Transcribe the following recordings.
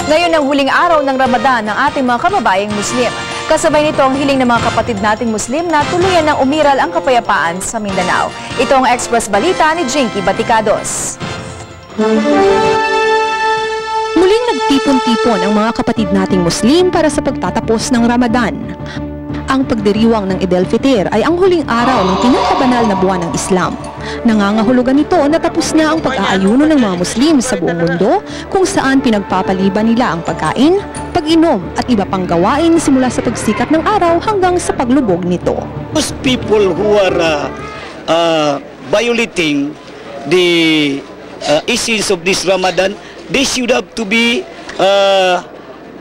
Ngayon ang huling araw ng Ramadan ng ating mga kababayang Muslim. Kasabay nito ang hiling ng mga kapatid nating Muslim na tuluyan ng umiral ang kapayapaan sa Mindanao. Ito ang Express Balita ni Jinky Baticados. Muling nagtipon-tipon ang mga kapatid nating Muslim para sa pagtatapos ng Ramadan. Ang pagdiriwang ng Eid al-Fitr ay ang huling araw ng pinakabanal na buwan ng Islam. Nangangahulugan nito na tapos na ang pag-aayuno ng mga Muslim sa buong mundo kung saan pinagpapaliban nila ang pagkain, pag-inom at iba pang gawain simula sa pagsikat ng araw hanggang sa paglubog nito. Those people who are violating the issues of this Ramadan, they should have to be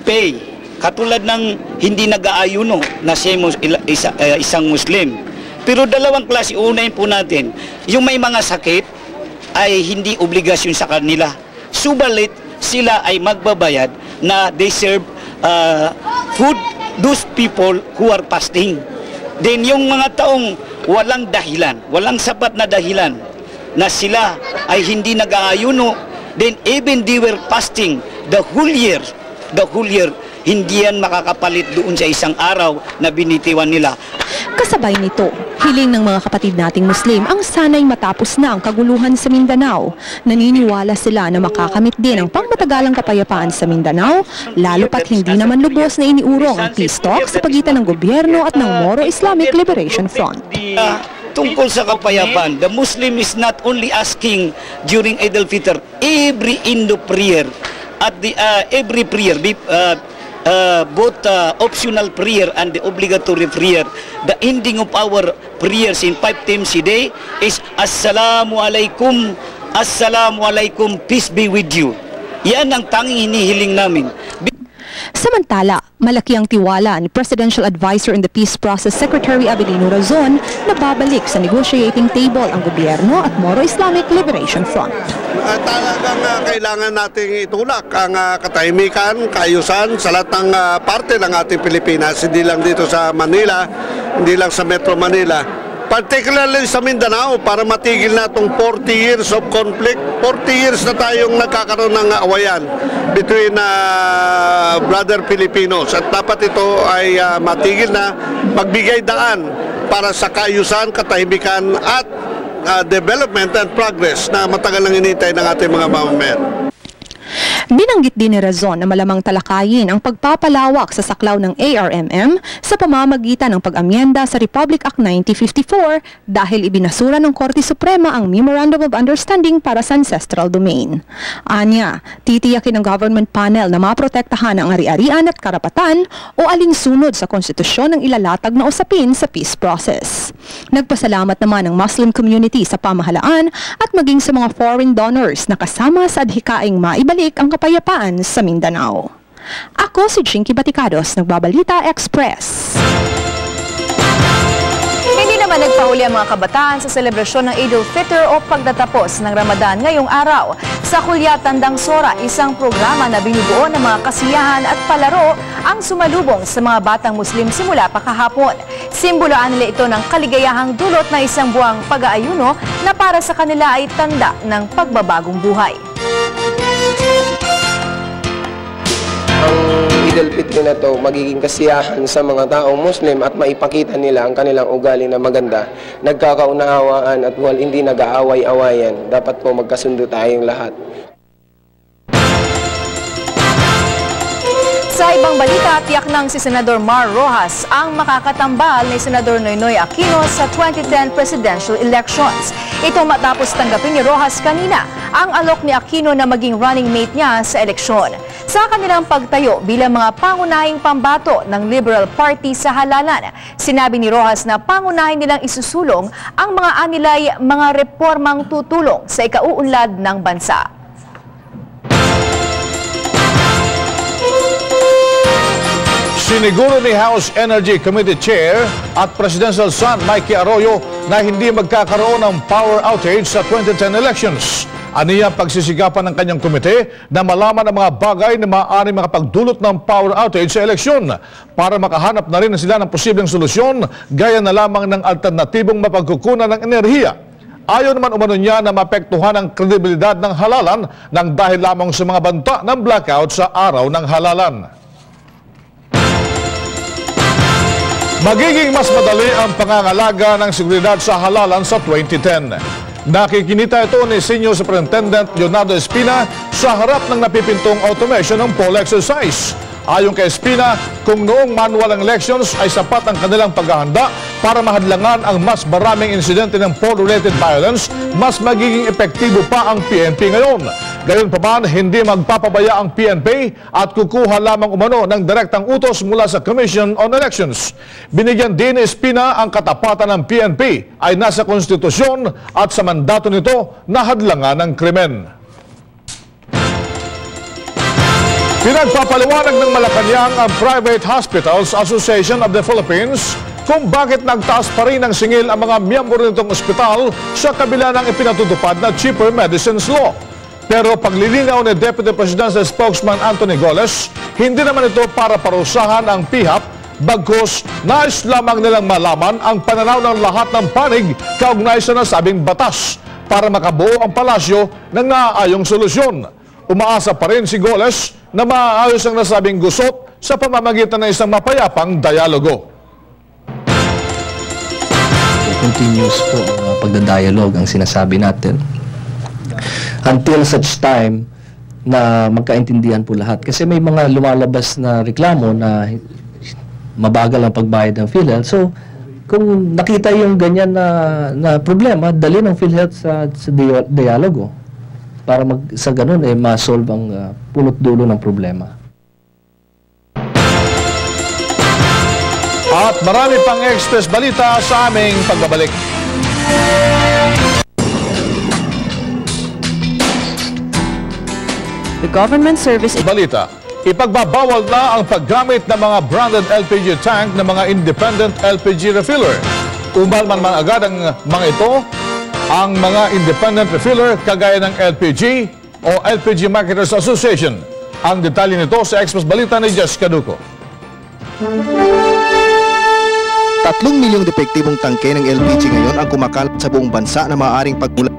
pay. Katulad ng hindi nag-aayuno na isang Muslim. Pero dalawang klase, unahin po natin, yung may mga sakit ay hindi obligasyon sa kanila. Subalit, sila ay magbabayad na they serve food those people who are fasting. Then yung mga taong walang dahilan, walang sapat na dahilan na sila ay hindi nag-aayuno, then even they were fasting the whole year, hindi yan makakapalit doon sa isang araw na binitiwan nila. Kasabay nito, hiling ng mga kapatid nating Muslim ang sanay matapos na ang kaguluhan sa Mindanao. Naniniwala sila na makakamit din ang pangmatagalang kapayapaan sa Mindanao, lalo pat hindi naman lubos na iniurong ang peace talks sa pagitan ng gobyerno at ng Moro Islamic Liberation Front. Tungkol sa kapayapaan, the Muslim is not only asking during Eid al-Fitr, every Indo prayer, at the every prayer, both optional prayer and the obligatory prayer, the ending of our prayers in 5 times a day is Assalamu alaikum, Assalamu alaikum, peace be with you. Yan ang tanging hinihiling namin. Samantala, malaki ang tiwala ni Presidential Advisor in the Peace Process Secretary Abilino Razon na babalik sa negotiating table ang gobyerno at Moro Islamic Liberation Front. Talagang kailangan nating itulak ang katahimikan, kaayusan sa lahat ng parte ng ating Pilipinas, hindi lang dito sa Manila, hindi lang sa Metro Manila. Particularly sa Mindanao, para matigil na itong 40 years of conflict. 40 years na tayong nagkakaroon ng awayan between brother Filipinos. At dapat ito ay matigil na, magbigay daan para sa kaayusan, katahimikan at development and progress na matagal nang hinihintay ng ating mga mamamayan. Binanggit din ni Razon na malamang talakayin ang pagpapalawak sa saklaw ng ARMM sa pamamagitan ng pag-amyenda sa Republic Act 1954 dahil ibinasura ng Korte Suprema ang Memorandum of Understanding para sa Ancestral Domain. Anya, titiyakin ng government panel na maprotektahan ang ari-arian at karapatan o alinsunod sa konstitusyon ng ilalatag na usapin sa peace process. Nagpasalamat naman ang Muslim community sa pamahalaan at maging sa mga foreign donors na kasama sa adhikaing maibalik ang kapayapaan sa Mindanao. Ako si Jinky Baticados, Nagbabalita Express. Hindi naman nagpahuli ang mga kabataan sa selebrasyon ng Eid al-Fitr o pagtatapos ng Ramadan ngayong araw. Sa Kulyat Tandang Sora, isang programa na binubuo ng mga kasiyahan at palaro ang sumalubong sa mga batang Muslim simula pa kahapon. Simboloan nila ito ng kaligayahang dulot na isang buwang pag-aayuno na para sa kanila ay tanda ng pagbabagong buhay. Ang Eid al-Fitr na to magiging kasiyahan sa mga taong Muslim at maipakita nila ang kanilang ugali na maganda, nagkakaunawaan at hindi nag-aaway-awayan. Dapat po magkasundo tayong lahat. Sa ibang balita, tiyak ng si Senador Mar Rojas ang makakatambal ni Senador Noynoy Aquino sa 2010 presidential elections. Ito matapos tanggapin ni Rojas kanina ang alok ni Aquino na maging running mate niya sa eleksyon. Sa kanilang pagtayo bilang mga pangunahing pambato ng Liberal Party sa halalan, sinabi ni Rojas na pangunahin nilang isusulong ang mga anilay mga reformang tutulong sa ikauunlad ng bansa. Siniguro ni House Energy Committee Chair at Presidential son Mikey Arroyo na hindi magkakaroon ng power outage sa 2010 elections. Aniya pagsisikapan ng kanyang komite na malaman ang mga bagay na maaaring makapagdulot ng power outage sa eleksyon para makahanap na rin sila ng posibleng solusyon gaya na lamang ng alternatibong mapagkukunan ng enerhiya. Ayaw naman umano niya na mapektuhan ang kredibilidad ng halalan nang dahil lamang sa mga banta ng blackout sa araw ng halalan. Magiging mas madali ang pangangalaga ng seguridad sa halalan sa 2010. Nakikinita ito ni Senior Superintendent Leonardo Espina sa harap ng napipintong automation ng poll exercise. Ayon kay Espina, kung noong manual ang elections ay sapat ang kanilang paghahanda para mahadlangan ang mas maraming insidente ng poll-related violence, mas magiging epektibo pa ang PNP ngayon. Gayunpaman, hindi magpapabaya ang PNP at kukuha lamang umano ng direktang utos mula sa Commission on Elections. Binigyan din ni Espina ang katapatan ng PNP ay nasa konstitusyon at sa mandato nito na hadlangan ng krimen. Pinagpapaliwanag ng Malacanang ang Private Hospitals Association of the Philippines kung bakit nagtaas pa rin ng singil ang mga miyembro nitong ospital sa kabila ng ipinatutupad na cheaper medicines law. Pero paglilinaw ni Deputy Presidential Spokesman Anthony Goles, hindi naman ito para parusahan ang PHAP, bagkus nais lamang nilang malaman ang pananaw ng lahat ng panig kaugnay sa nasabing batas para makabuo ang palasyo ng naaayong solusyon. Umaasa pa rin si Goles na maaayos ang nasabing gusot sa pamamagitan ng isang mapayapang dialogo. Continuous po pagdadialog ang sinasabi natin until such time na magkaintindihan po lahat. Kasi may mga lumalabas na reklamo na mabagal ang pagbayad ng PhilHealth. So, kung nakita yung ganyan na problema, dali ng PhilHealth sa dialogo para sa ganun ma-solve ang punot dulo ng problema. At marami pang express balita sa aming pagbabalik. The government service Balita, ipagbabawal na ang paggamit ng mga branded LPG tank ng mga independent LPG refiller. Umalman man agad ang mga ito, ang mga independent refiller kagaya ng LPG o LPG Marketers Association. Ang detalye nito sa Express Balita ni Jessica Duco. 3 milyong depektibong tangke ng LPG ngayon ang kumakalat sa buong bansa na maaaring pagbulan.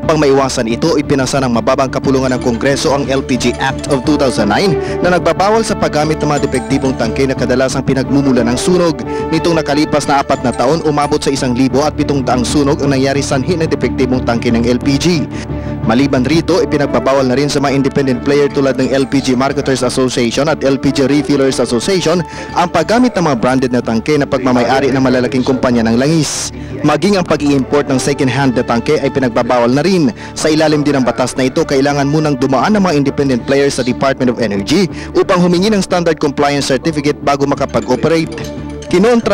Pang maiwasan ito, ipinasa ng mababang kapulungan ng Kongreso ang LPG Act of 2009 na nagbabawal sa paggamit ng mga depektibong tangke na kadalasang pinagmumula ng sunog. Nitong nakalipas na 4 na taon, umabot sa 1,700 sunog ang nangyari sanhi ng depektibong tangke ng LPG. Maliban rito, ipinagbabawal na rin sa mga independent player tulad ng LPG Marketers Association at LPG Refillers Association ang paggamit ng mga branded na tangke na pagmamayari ng malalaking kumpanya ng langis. Maging ang pag-i-import ng second-hand na tangke ay pinagbabawal na rin. Sa ilalim din ng batas na ito, kailangan munang dumaan ng mga independent players sa Department of Energy upang humingi ng standard compliance certificate bago makapag-operate. Kinontra